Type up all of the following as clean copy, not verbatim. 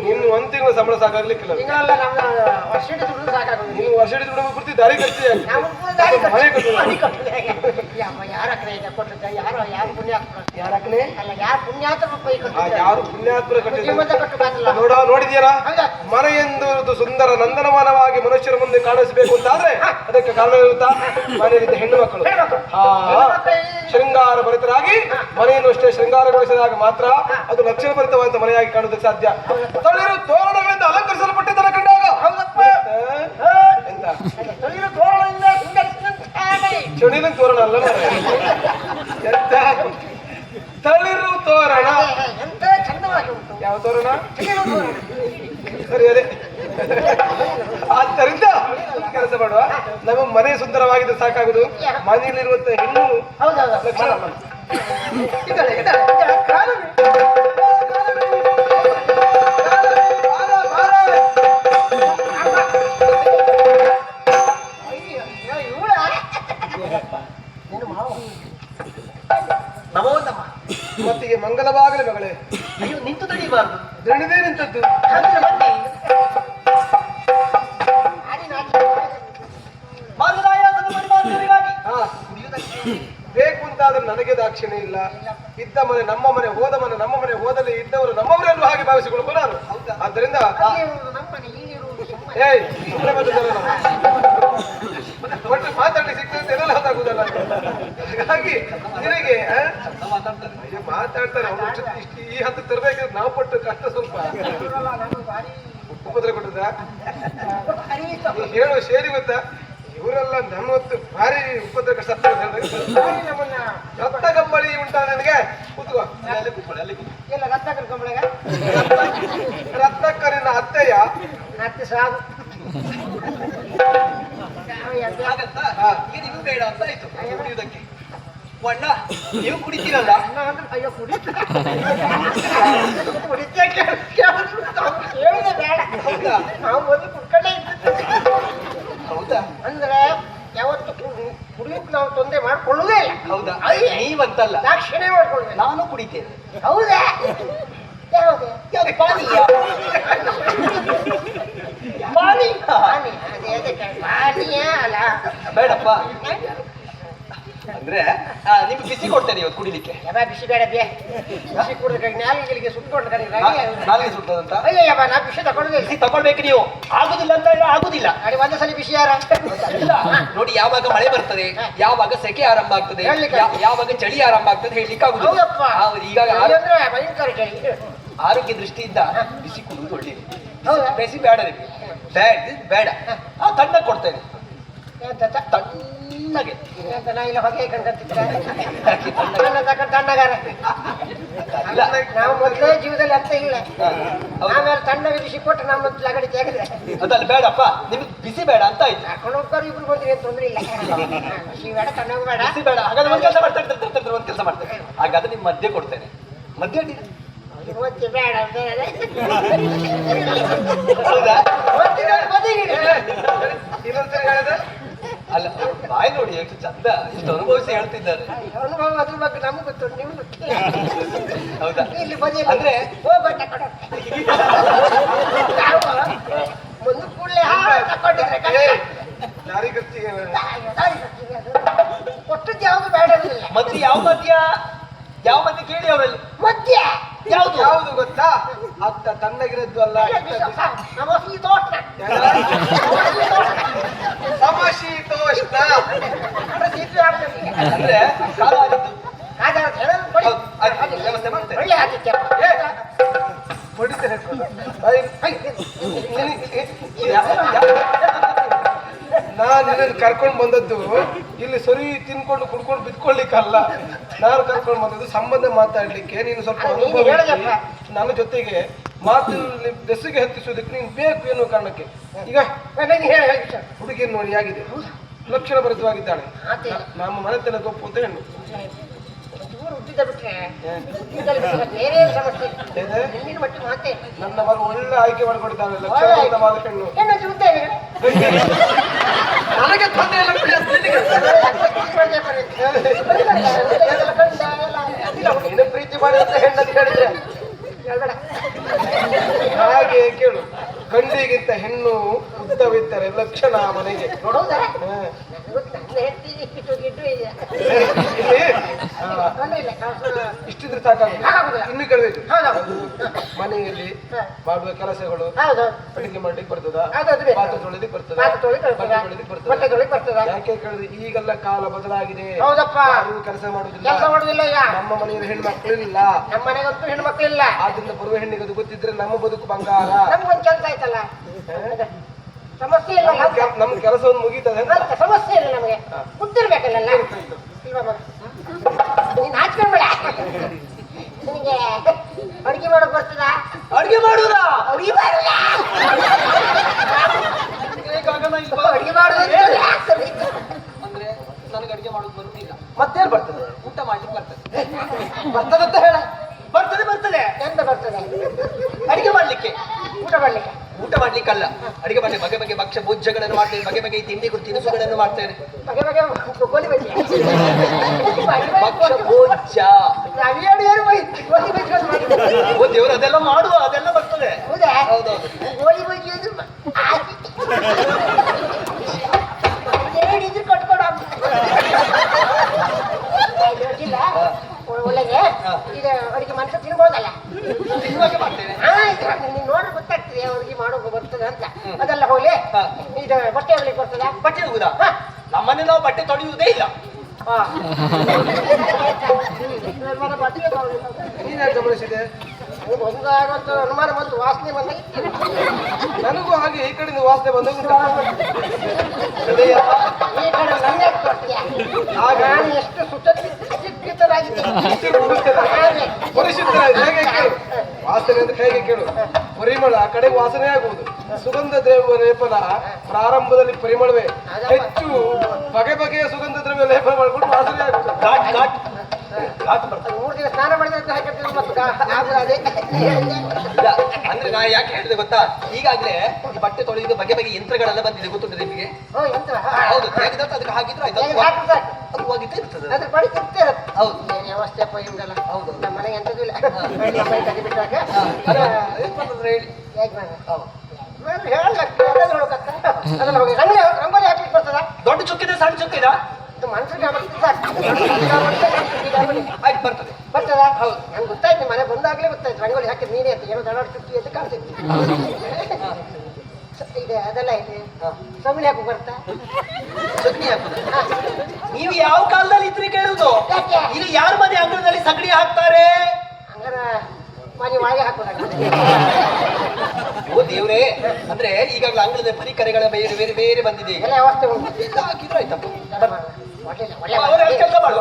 ಇನ್ನು ಒಂದ್ ತಿಂಗಳು ಸಂಬಳ ಸಾಕಾಗ್ಲಿಕ್ಕಿಲ್ಲ. ವರ್ಷ ಸಾಕಾಗೋದು. ನೀವು ವರ್ಷ ದುಡ್ಡು ಪೂರ್ತಿ ದಾರಿ ಖರ್ಚಿ ಮನೆ ಯಾರು ಪುಣ್ಯಾತ್ಮರ ನೋಡಿದ್ಯಾರ? ಮನೆಯೆಂದು ಸುಂದರ ನಂದನವನವಾಗಿ ಮನುಷ್ಯರ ಮುಂದೆ ಕಾಣಿಸಬೇಕು ಅಂತಾದ್ರೆ ಅದಕ್ಕೆ ಕಾರಣವಿರುತ್ತಾ? ಮನೆಯಲ್ಲಿದ್ದ ಹೆಣ್ಣು ಮಕ್ಕಳು ಶೃಂಗಾರ ಭರಿತರಾಗಿ ಮನೆಯನ್ನು ಅಷ್ಟೇ ಶೃಂಗಾರಗೊಳಿಸಿದಾಗ ಮಾತ್ರ ಅದು ಲಕ್ಷಣ ಭರಿತವಾದ ಮನೆಯಾಗಿ ಕಾಣುವುದಕ್ಕೆ ಸಾಧ್ಯ. ತಳಿರು ತೋರಣಗಳಿಂದ ಅಲಂಕರಿಸಲ್ಪಟ್ಟಿದ್ದರ ಕಂಡಾಗ ಚಳಿನ ತೋರಣ ಅಲ್ಲ, ತಳಿರು ತೋರಣ. ಯಾವ ತೋರಣ? ಸರಿ, ಅದೇ. ಆದ್ದರಿಂದ ಕೆಲಸ ಮಾಡುವ, ನಮಗೆ ಮನೆ ಸುಂದರವಾಗಿದ್ದು ಸಾಕಾಗುದು. ಮನೆಯಲ್ಲಿರುವಂತ ಹೆಣ್ಣು ಲಕ್ಷಣ ಮತ್ತಿಗೆ ಮಂಗಲವಾಗಲಿ ಮಗಳೇ. ಅಯ್ಯೋ, ನಿಂತು ತಡಿಬಾರ್ದು. ದಣಿದೇ ನಿಂತದ್ದು. ಬೇಕು ಅಂತಾದ್ರೆ ನನಗೆ ದಾಕ್ಷಿಣ್ಯ ಇಲ್ಲ. ಇದ್ದ ಮನೆ ನಮ್ಮ ಮನೆ, ಹೋದ ಮನೆ ನಮ್ಮ ಮನೆ, ಹೋದಲ್ಲಿ ಇದ್ದವರು ನಮ್ಮವರೆಲ್ಲೂ ಹಾಗೆ ಭಾವಿಸಿಕೊಳ್ಳುವ ನಾನು. ಆದ್ದರಿಂದ ಒಟ್ಟು ಮಾತಾಡಿ ಸಿಗ್ತದೆ ಎಲ್ಲ ಹೊತ್ತಾಗುದಲ್ಲ. ಹಾಗಾಗಿ ನಿನಗೆ ಮಾತಾಡ್ತಾರೆ ಈ ಹಂತ ತರಬೇಕಾದ್ರೆ ನಾವು ಪಟ್ಟು ಕಷ್ಟ ಸ್ವಲ್ಪ ಉಪದ್ರ ಕೊಟ್ಟದ ಹೇಳುವ ಸೇರಿ ಗೊತ್ತಾ? ಇವರೆಲ್ಲ ನನ್ನ ಹೊತ್ತು ಭಾರಿ ಉಪದ್ರ ಕಷ್ಟ. ರಕ್ತ ಕಂಬಳಿ ಉಂಟಾ ನನಗೆ? ಕೂತ್ಕೋ. ರತ್ನಕ್ಕರಿನ ಅತ್ತೆಯ ಸಾಕು. ನೀವು ಬೇಡ ಅಂತ ಆಯ್ತು ಕುಡಿಯುವುದಕ್ಕೆ. ಅಣ್ಣ, ನೀವು ಕುಡಿತೀರಲ್ಲ? ಅಯ್ಯೋ, ಹೌದಾ? ಅಂದ್ರೆ ಯಾವತ್ತು ಕುಡಿಯಕ್ಕೆ ನಾವು ತೊಂದರೆ ಮಾಡ್ಕೊಳ್ಳುವುದೇ ಇಲ್ಲ. ಹೌದಾ? ನೀವಂತಲ್ಲ, ದಾಕ್ಷಿಣ್ಯ ಮಾಡ್ಕೊಳ್ಳುವೆ. ನಾನು ಕುಡಿತೇನೆ. ಹೌದಾ? ಯಾವುದು? ಪಾನೀಯ. ಪಾನೀಯ ಅಲ್ಲ, ಬೇಡಪ್ಪ. ಅಂದ್ರೆ ನಿಮ್ಗೆ ಬಿಸಿ ಕೊಡ್ತೇನೆ ಇವತ್ತು ಕುಡಿಲಿಕ್ಕೆ. ಬಿಸಿ ಬೇಡ, ಬಿಸಿ ಕುಡಿದ್ರೆ ನಾಲಿಗೆ ಸುಟ್ಕೊಂಡು ನಾಲಿಗೆ ಸುಟ್ಟದಂತ. ಅಯ್ಯಯ್ಯಪ್ಪ, ನಾ ಬಿಸಿ ತಗೊಳ್ಬೇಕು. ಬಿಸಿ ತಗೊಳ್ಬೇಕು ನೀವು. ಆಗುದಿಲ್ಲ ಅಂತ ಹೇಳಿದ್ರೆ ಆಗುದಿಲ್ಲ. ಅಡಿ ಒಂದೇ ಸಲ ಬಿಸಿ ಯಾರ ನೋಡಿ, ಯಾವಾಗ ಮಳೆ ಬರ್ತದೆ, ಯಾವಾಗ ಸೆಕೆ ಆರಂಭ ಆಗ್ತದೆ, ಯಾವಾಗ ಚಳಿ ಆರಂಭ ಆಗ್ತದೆ ಹೇಳಲಿಕ್ಕೆ ಆಗುದಿಲ್ಲ. ಈಗ ಭಯಂಕರ ಚಳಿ. ಆರೋಗ್ಯ ದೃಷ್ಟಿಯಿಂದ ಬಿಸಿ ಕುಡಿಯುವುದು ಒಳ್ಳೇದು. ಬಿಸಿ ಬೇಡ ನಿಮಗೆ. ಬೇಡ, ತಣ್ಣ ಕೊಡ್ತೇನೆ. ತಣ್ಣಗೆ. ಇಲ್ಲ ಹೊಗೆ ಕಂಡಿದ್ರೆ ತಣ್ಣಗಾರ. ನಾವು ಮೊದಲೇ ಜೀವದಲ್ಲಿ ಅರ್ಥ ಇಲ್ಲ. ಆಮೇಲೆ ತಣ್ಣಗೆ ಬಿಸಿ ಕೊಟ್ಟು ನಮ್ಮ ಲಗಡಿ ತೆಗೆದ್ರೆ ಅದಲ್ಲ. ಬೇಡಪ್ಪ, ನಿಮ್ಗೆ ಬಿಸಿ ಬೇಡ ಅಂತ ಆಯ್ತು. ಹಾಕೊಂಡು ಹೋಗ್ತಾರೆ, ಇಬ್ರು ಬಂದ್ರೆ ಏನು ತೊಂದ್ರೆ ಇಲ್ಲ. ಬಿಸಿ ಬೇಡ, ತಣ್ಣಗೂ ಬೇಡ. ಬಿಸಿ ಬೇಡ. ಹಾಗಾದ್ರೆ ಒಂದ್ ಕೆಲಸ ಮಾಡ್ತಾರೆ, ಒಂದ್ ಕೆಲಸ ಮಾಡ್ತೇನೆ. ಹಾಗಾದ್ರೆ ನಿಮ್ ಮಧ್ಯೆ ಕೊಡ್ತೇನೆ. ಮಧ್ಯೆ ಮತ್ತೆ ಬೇಡ. ಹೌದಾ? ಅಲ್ಲ, ಬಾಯಿ ನೋಡಿ ಎಷ್ಟು ಚಂದ, ಇಷ್ಟು ಅನುಭವಿಸಿ ಹೇಳ್ತಿದ್ದಾರೆ. ಅನುಭವ ಅದ್ರ ಬಗ್ಗೆ ನಮ್ಗೆ ಗೊತ್ತು, ನಿಮ್ಗೆ ಹೌದಾ? ಇಲ್ಲಿ ಬದಿ ಅಂದ್ರೆ ಹೋಗ್ಬಟ್ಟ ಕೊಡ ಒಂದು ಕೂಡಲೇ ತಕೊಂಡಿದ್ರೆ ಕೊಟ್ಟದ್ದು ಯಾವುದು ಬೇಡ. ಮತ್ತೆ ಯಾವ ಮದ್ಯ ಕೇಳಿ ಅವರಲ್ಲಿ. ಮದ್ಯ ಯಾವುದು ಯಾವುದು ಗೊತ್ತಾ? ಅತ್ತ ತಣ್ಣಗಿರದ್ದು ಅಲ್ಲ, ಸಮಶೀತೋಷ್ಣ. ಅಂದ್ರೆ ಕಾಲ ಆಗಿದ್ದು. ವ್ಯವಸ್ಥೆ ಮಾಡ್ತೇನೆ. ಒಳ್ಳೆ ಆದಿತ್ಯ ಹೊಡಿತೇನೆ. ನಾನು ನಿನ್ನನ್ನು ಕರ್ಕೊಂಡು ಬಂದದ್ದು ಇಲ್ಲಿ ಸರಿ ತಿನ್ಕೊಂಡು ಕುಡ್ಕೊಂಡು ಬಿದ್ಕೊಳ್ಳಿಕ್ಕಲ್ಲ. ನಾನು ಕರ್ಕೊಂಡು ಬಂದದ್ದು ಸಂಬಂಧ ಮಾತಾಡ್ಲಿಕ್ಕೆ. ನೀನು ಸ್ವಲ್ಪ ಅನುಭವ ನನ್ನ ಜೊತೆಗೆ ಮಾತಿನಲ್ಲಿ ಬೆಸುಗೆ ಹತ್ತಿಸೋದಕ್ಕೆ ನೀನು ಬೇಕು ಎನ್ನುವ ಕಾರಣಕ್ಕೆ. ಈಗ ಹುಡುಗಿಯನ್ನು ನೋಡಿ ಆಗಿದೆ, ಲಕ್ಷಣ ಭರಿತವಾಗಿದ್ದಾಳೆ. ನಮ್ಮ ಮನೆತನ ಗೊಪ್ಪು ಅಂತ ಹೆಣ್ಣು. ನನ್ನ ಮಗ ಒಳ್ಳೆ ಆಯ್ಕೆ ಮಾಡಿಕೊಟ್ಟಿದ್ದಾನೆ, ಲಕ್ಷಣವಾದ ಹೆಣ್ಣು. ನನಗೆ ತೊಂದರೆ ಇಲ್ಲ. ಪ್ರೀತಿ ಮಾಡಿ ಅಂತ ಹೆಣ್ಣು ಹೇಳಿದ್ರೆ ಕೇಳು, ಗಂಡಿಗಿಂತ ಹೆಣ್ಣು ಉದ್ದವಿದ್ದರೆ ಲಕ್ಷಣ ಮನೆಗೆ. ನೋಡೋದಾ ಹಾ. ಹೇಳ್ತೀನಿ ಗಿಟ್ಟು ಗಿಟ್ಟು ಇದೆ ಇಲ್ಲಿ ತೊಂದ್ರೆ ಇಲ್ಲ ಇಷ್ಟಿದ್ರೆ ಸಾಕಾಗುತ್ತೆ. ಆಗುದಿಲ್ಲ. ಇನ್ನು ಕೇಳಬೇಕು, ಹೌದು ಮನೆಯಲ್ಲಿ ಮಾಡುವ ಕೆಲಸಗಳು ಹೌದು ಅಡಿಗೆ ಮಾಡ್ಲಿಕ್ಕೆ ಬರ್ತದ, ಹೌದು ಪಾತ್ರೆ ತೊಳೆದಿಕ್ ಬರ್ತದ, ಪಾತ್ರೆ ತೊಳಿಲಿಕ್ಕೆ ಬರ್ತದ, ಬಟ್ಟೆ ತೊಳಿಲಿಕ್ಕೆ ಬರ್ತದ. ಬಟ್ಟೆ ತೊಳಿಲಿಕ್ಕೆ ಬರ್ತದ. ಯಾಕೆ ಕೇಳಿದ್ರೆ ಈಗೆಲ್ಲ ಕಾಲ ಬದಲಾಗಿದೆ. ಹೌದಪ್ಪ, ಯಾರು ಕೆಲಸ ಮಾಡುದಿಲ್ಲ. ಕೆಲಸ ಮಾಡುದಿಲ್ಲ ಈಗ. ನಮ್ಮ ಮನೆಯಲ್ಲಿ ಹೆಣ್ಮಕ್ಳಿಲ್ಲ. ನಮ್ಮ ಮನೆಗಂತೂ ಹೆಣ್ಮಕ್ಳು ಇಲ್ಲ. ಆದ್ರಿಂದ ಬರುವ ಹೆಣ್ಣಿಗೆ ಅದು ಗೊತ್ತಿದ್ರೆ ನಮ್ಮ ಬದುಕು ಬಂಗಾರ. ನಮ್ಗೊಂದು ಕೆಲಸ ಆಯ್ತಲ್ಲ, ಸಮಸ್ಯೆ ಇಲ್ಲ. ನಮ್ ಕೆಲಸವನ್ನು ಮುಗೀತದೆ ಅಂತ. ಅಂತ ಸಮಸ್ಯೆ ಇಲ್ಲ ನಮಗೆ, ಗೊತ್ತಿರ್ಬೇಕಲ್ಲ. ಇಲ್ವಾ ಮಗ, ನೀನ್ ನಾಚ್ಕೊಂಡ್ಬೇಡ. ನಿನಗೆ ಅಡಿಗೆ ಮಾಡೋಕ್ ಬರ್ತದ? ಅಡ್ಗೆ ಮಾಡುದಾ? ಅಡಿಗೆ ಮಾಡುದ? ಅಡಿಗೆ ಮಾಡುದು ಅಂದ್ರೆ ನನಗೆ ಅಡ್ಗೆ ಮಾಡೋದು ಬರುವುದಿಲ್ಲ. ಮತ್ತೇನ್ ಬರ್ತದೆ? ಊಟ ಮಾಡ್ಲಿಕ್ಕೆ ಬರ್ತದೆ. ಬರ್ತದಂತ ಹೇಳ. ಬರ್ತದೆ ಎಂತ ಬರ್ತದೆ? ಅಡಿಗೆ ಮಾಡ್ಲಿಕ್ಕೆ. ಊಟ ಮಾಡ್ಲಿಕ್ಕೆ? ಊಟ ಮಾಡ್ಲಿಕ್ಕಲ್ಲ, ಅಡಿಗೆ ಮಾಡಿ ಬಗೆ ಬಗೆ ಭಕ್ಷ್ಯ ಭೋಜ್ಯಗಳನ್ನು ಮಾಡ್ತೇನೆ, ಬಗೆ ಬಗೆ ತಿಂಡಿ ತಿನಿಸುಗಳನ್ನು ಮಾಡ್ತೇನೆ. ಬಗೆ ಬಗೆ ಗೋಲಿ ಬಜ್ಜಿ, ಭಕ್ಷ್ಯ ಭೋಜ್ಯ. ಗೋಲಿ ಬಜ್ಜಿ ಮಾಡಿದ್ರೆ ಓ ದೇವ್ರು, ಅದೆಲ್ಲ ಮಾಡುವ, ಅದೆಲ್ಲ ಬರ್ತದೆ. ಹೌದಾ? ಹೌದೌದು. ಗೋಲಿ ಬಜ್ಜಿ ಅಂದ್ರೆ ಹೇಳಿದ್ರು ಕಟ್ಕೊಡ ಗೊತ್ತಿಲ್ಲ. ಒಳ್ಳೆಗೆ ಈಗ ಅಡಿಗೆ ಮನುಷ್ಯ ತಿನ್ಬೋದಲ್ಲ. ತಿನ್ನುವಾಗೆ ಮಾಡ್ತೇನೆ. ನೀನ್ ನೋಡ್ರೆ ಗೊತ್ತಾಗ್ತದೆ ಅವ್ರಿಗೆ ಮಾಡೋಕೆ ಬರ್ತದೆ ಅಂತ. ಅದೆಲ್ಲ ಹೋಗ್ಲಿ, ಇದು ಬಟ್ಟೆ ಹೋಗ್ಲಿಕ್ಕೆ ಬರ್ತದ? ಬಟ್ಟೆ ಹೋಗುದಾ? ನಮ್ಮನೆ ನಾವು ಬಟ್ಟೆ ತೊಳೆಯುವುದೇ ಇಲ್ಲ. ಬಟ್ಟೆ ನೀನ್ ಯಾಕೆ ಗಮನಿಸಿದೆ? ಒಂದಾಗುವಂತ ಅನುಮಾನ ಬಂತು, ವಾಸನೆ ಬಂದಾಗ ನನಗೂ ಹಾಗೆ ಈ ಕಡೆಯಿಂದ ವಾಸನೆ ಬಂದಾಗ ಈ ಕಡೆ ನನ್ನೇ ಕೊಡ್ತೀಯ. ನಾನು ಎಷ್ಟು ಸುಚಿತರಾಗಿದ್ದೀನಿ. ಹೇಗೆ ಕೇಳು, ವಾಸನೆ ಅಂತ ಹೇಗೆ ಕೇಳು. ಪರಿಮಳ ಆ ಕಡೆ ವಾಸನೆ ಆಗುವುದು. ಸುಗಂಧ ದ್ರವ್ಯ ಲೇಪನ ಪ್ರಾರಂಭದಲ್ಲಿ ಪರಿಮಳವೇ ಹೆಚ್ಚು. ಬಗೆ ಬಗೆಯ ಸುಗಂಧ ದ್ರವ್ಯ ಲೇಪನ ಮಾಡ್ಕೊಂಡು ವಾಸನೆ ಆಗುವುದು. ಮೂರು ದಿನ ಸ್ನಾನ ಮಾಡಿದ್ರೆ ಹಾಕಿರ್ತೀವಿ ಮತ್ತು ಅದೇ ಇಲ್ಲ, ಅಂದ್ರೆ ನಾ ಯಾಕೆ ಹೇಳಿದೆ ಗೊತ್ತಾ, ಈಗಾಗ್ಲೇ ಈ ಬಟ್ಟೆ ತೊಳೆಯುವುದು ಬಗೆ ಬಗೆ ಯಂತ್ರಗಳೆಲ್ಲ ಬಂದಿದೆ, ಗೊತ್ತುಂಟು ನಿಮಗೆ? ಹೌದು, ಹೇಗಿದ್ರೆ ಅದಕ್ಕೆ ಹಾಕಿದ್ರೆ ಆಯ್ತು, ಅದು ಹೋಗಿದ್ದೇ ಇರ್ತದೆ. ಅದ್ರ ಬಳಿ ತಿಂತೇವೆ. ಹೌದು, ವ್ಯವಸ್ಥೆ ಅಪ್ಪ ಹಿಂಗಲ್ಲ. ಹೌದು. ನಮ್ಮ ಮನೆಗೆ ಎಂತದ್ದು ಇಲ್ಲ. ಬಿಟ್ಟಾಗ ಹೇಳಿ. ಹೇಗೆ ಮಾಡ ಹೌದು. ಅದನ್ನ ಹೋಗಿ ರಂಗೋಲಿ ಹಾಕ್ಲಿಕ್ಕೆ ಬರ್ತದ? ದೊಡ್ಡ ಚುಕ್ಕಿದೆ, ಸಣ್ಣ ಚುಕ್ಕಿದ? ಇದು ಮನುಷ್ಯರಿಗೆ ಆಯ್ತು, ಬರ್ತದೆ. ಬರ್ತದ? ಹೌದು. ನಂಗೆ ಗೊತ್ತಾಯ್ತು, ಮನೆ ಬಂದಾಗ್ಲೇ ಗೊತ್ತಾಯ್ತು. ರಂಗೋಲಿ ಹಾಕಿದ್ ನೀನೇ ಅಂತ, ಏನೋ ದಡ ಚುಕ್ಕಿ ಅಂತ ಕಾಣ್ತಿದ್ವಿ. ಇದೆ ಅದೆಲ್ಲ ಇದೆ. ಸೊಮಿಳಿ ಹಾಕು ಬರ್ತಾ? ಚಟ್ನಿ ಹಾಕುದು. ನೀವು ಯಾವ ಕಾಲದಲ್ಲಿ ಇದ್ರಿ ಕೇಳುದು? ಈಗ ಯಾರ ಮನೆ ಅಂಗಳದಲ್ಲಿ ಸಗಣಿ ಹಾಕ್ತಾರೆ? ಹಂಗಾರ ಮನೆ ಒಳಗೆ ಹಾಕೋದಾಗ. ಓ ದೇವ್ರೇ, ಅಂದ್ರೆ ಈಗಾಗಲೇ ಅಂಗಳದ ಪರಿಕರಗಳ ಬೇರೆ ಬೇರೆ ಬೇರೆ ಬಂದಿದೆ. ಈಗ ಎಲ್ಲ ವ್ಯವಸ್ಥೆ ಉಂಟು. ಎಲ್ಲ ಹಾಕಿದ್ರು ಆಯ್ತಪ್ಪ. ಒಳ್ಳೆ ಕೆಲಸ ಮಾಡುವ.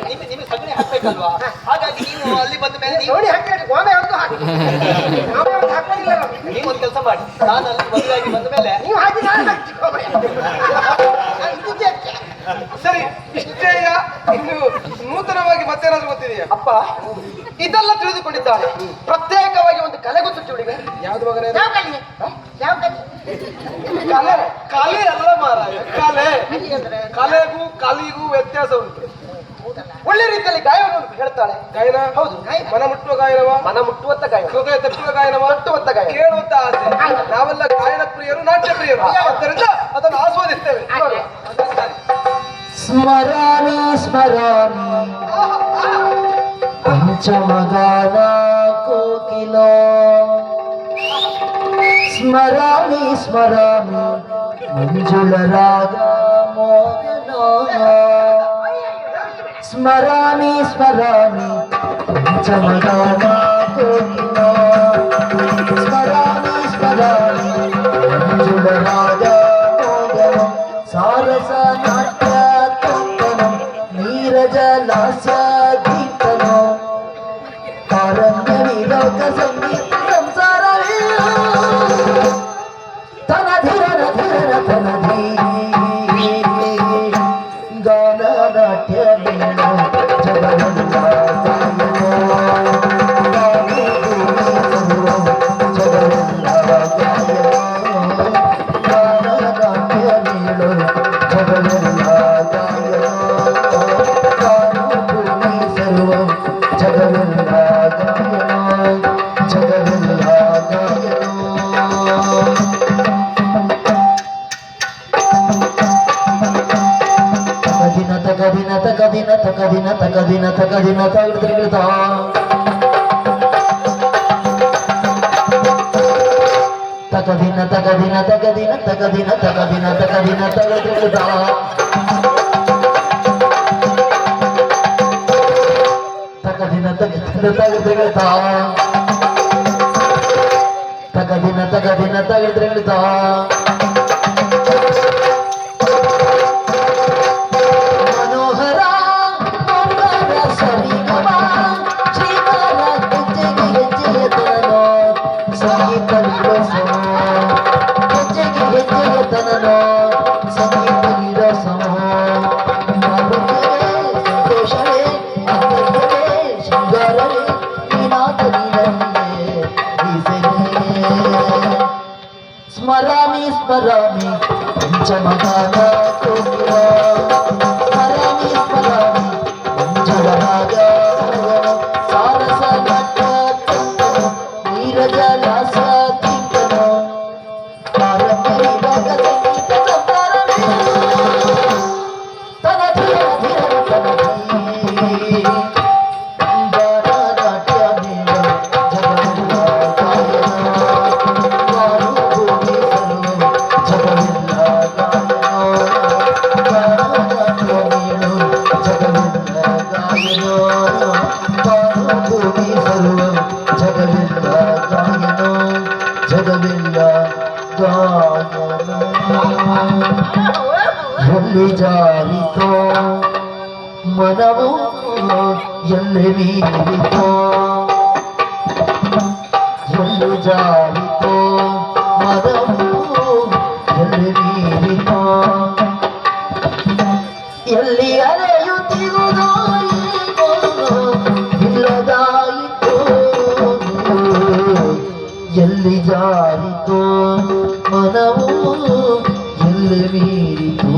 ನಿಮಗೆ ಸಗಣಿ ಹಾಕ್ಬೇಕಲ್ವಾ? ಹಾಗಾಗಿ ನೀವು ಅಲ್ಲಿ ಬಂದ ಮೇಲೆ ನೋಡಿ ಹಾಕಿ ಗೋಮೆ ಒಂದು ಹಾಕಿ ಹಾಕೋದಿಲ್ಲ. ನೀವು ಒಂದು ಕೆಲಸ ಮಾಡಿ, ನಾನು ಅಲ್ಲಿ ಮದುವೆಯಾಗಿ ಬಂದ ಮೇಲೆ ನೀವು ಹಾಕಿ ನಾನು ಹಾಕಿ ಸರಿ, ಇಷ್ಟೇ. ಇನ್ನು ನೂತನವಾಗಿ ಮತ್ತೇನಾದ್ರೂ ಗೊತ್ತಿದೆಯಾ? ಅಪ್ಪ ಇದೆಲ್ಲ ತಿಳಿದುಕೊಂಡಿದ್ದಾನೆ. ಪ್ರತ್ಯೇಕವಾಗಿ ಒಂದು ಕಲೆ ಗೊತ್ತು ಇವಳಿಗೆ. ಯಾವ್ದು ಮಗನೇ? ಯಾವ ಕಲೆ? ಯಾವ ಕಲೆ? ಕಲೆ. ಕಲೆ ಅಲ್ಲ ಮಾರಾಯ, ಕಲೆ. ಕಲೆ ಅಂದ್ರೆ ಕಲೆಗೂ ಕಲಿಗೂ ವ್ಯತ್ಯಾಸ ಉಂಟು. ಒಳ್ಳೆ ರೀತಿಯಲ್ಲಿ ಗಾಯವನ್ನು ಹೇಳ್ತಾಳೆ. ಗಾಯನ? ಹೌದು. ಮನ ಮುಟ್ಟುವ ಗಾಯನವ? ಮನ ಮುಟ್ಟುವಂತ ಗಾಯ, ಹೃದಯ ತಟ್ಟುವ ಗಾಯನವ? ಮುಟ್ಟುವಂತ ಗಾಯ, ಕೇಳುವಂತ ಆಸೆ. ನಾವೆಲ್ಲ ಗಾಯನ ಪ್ರಿಯರು, ನಾಟ್ಯ ಪ್ರಿಯರು. ಆದ್ದರಿಂದ ಅದನ್ನು ಆಸ್ವಾದಿಸ್ತೇವೆ. ಸ್ಮರಾಮಿ ಸ್ಮರಾಮಿ ಪಂಚಮಗಾನ ಕೋಕಿಲೋ, ಸ್ಮರಾಮಿ ಸ್ಮರಾಮಿ ಮಂಜುಳ ರಾಗ ಮೋಹನೋ, ಸ್ಮರಾಮಿ ಸ್ಮರಾಮಿ ಪಂಚಮಗಾನ ಕೋಕಿಲೋ, ಸ್ಮರಾಮಿ ಸ್ಮರಾಮಿ ಮಂಜುಳ ರಾಗ ಮೋಹನೋ, ಸಾರಸ ನಾಟ್ಯ ತುಂಗನಂ ನೀರಜ ಲಾಸ್ಯ ಗೀತನೋ, ತಾರಣ್ಯ ವಿಲೋಕ ಸಂಗೀತ ಸಂಸಾರವೇ ತನ ಧಿರನ ಧಿರನ ತನ ಧೀ ಗಾನ ನಾಟ್ಯ ಮೇಳ ಜಗವಂತ ಗಾಯನೋ, ಗಾನ ತಗದಿನ ತಗದಿನ ತಗದಿನ ತಗದಿನ ತಗದಿನ ತಗದಿನ ತಗದಿನ ತಗದಿನ ತಗದಿನ ತಗದಿನ ತಗದಿನ ತಗದಿನ ತಗದಿನ ತಗದಿನ ತಗದಿನ ತಗದಿನ ಮನೋಹರ ಮಂಗಳ ಸರಿಗಮ ಶ್ರೀಕಾರ ಹೆಜ್ಜೆಗೆ ಹೆಜ್ಜೆಯ ತನನೋ ಸಂಗೀತ ವಿರಸಮೋ ಹೆಜ್ಜೆಗೆ ಹೆಜ್ಜೆಯ ತನನೋ ಸಂಗೀತ ವಿರಸಮೋ ಸಂತೋಷವೇ ಆನಂದವೇ ಶೃಂಗಾರವೇ ನೀನಾದ ನೀನಲ್ಲೇ ಸ್ಮರಾಮಿ ಸ್ಮರಾಮಿ ಪಂಚಮಗಾನ ಕೋಕಿಲ ಸ್ಮರಾಮಿ ಸ್ಮರಾಮಿ ಮಂಜುಳರಾಗ ಸಾರಸ ನಟ್ಟ ನೀರಜ ಲಾಸ ಕಿಂಕನ ಪಾರಮಿ ರಾಗ ಸಂಗೀತ ಸಂಬಾರವೇ ತನ ಧೀರ ಧೀರ ತನ ಧೀ ಎಲ್ಲಿ ಜಾರಿತೋ ಮನವು ಎಲ್ಲಿ ಮೀರಿತೋ ಎಲ್ಲಿ ಜಾರಿತೋ ಮನವು ಎಲ್ಲಿ ಮೀರಿತೋ ಎಲ್ಲಿ ಅಲೆಯುತ್ತಿರುವುದೋ ಇಲ್ಲದಾಯಿತೋ ಎಲ್ಲಿ ಜಾರಿತೋ ಮನವು ಎಲ್ಲಿ ಮೀರಿತೋ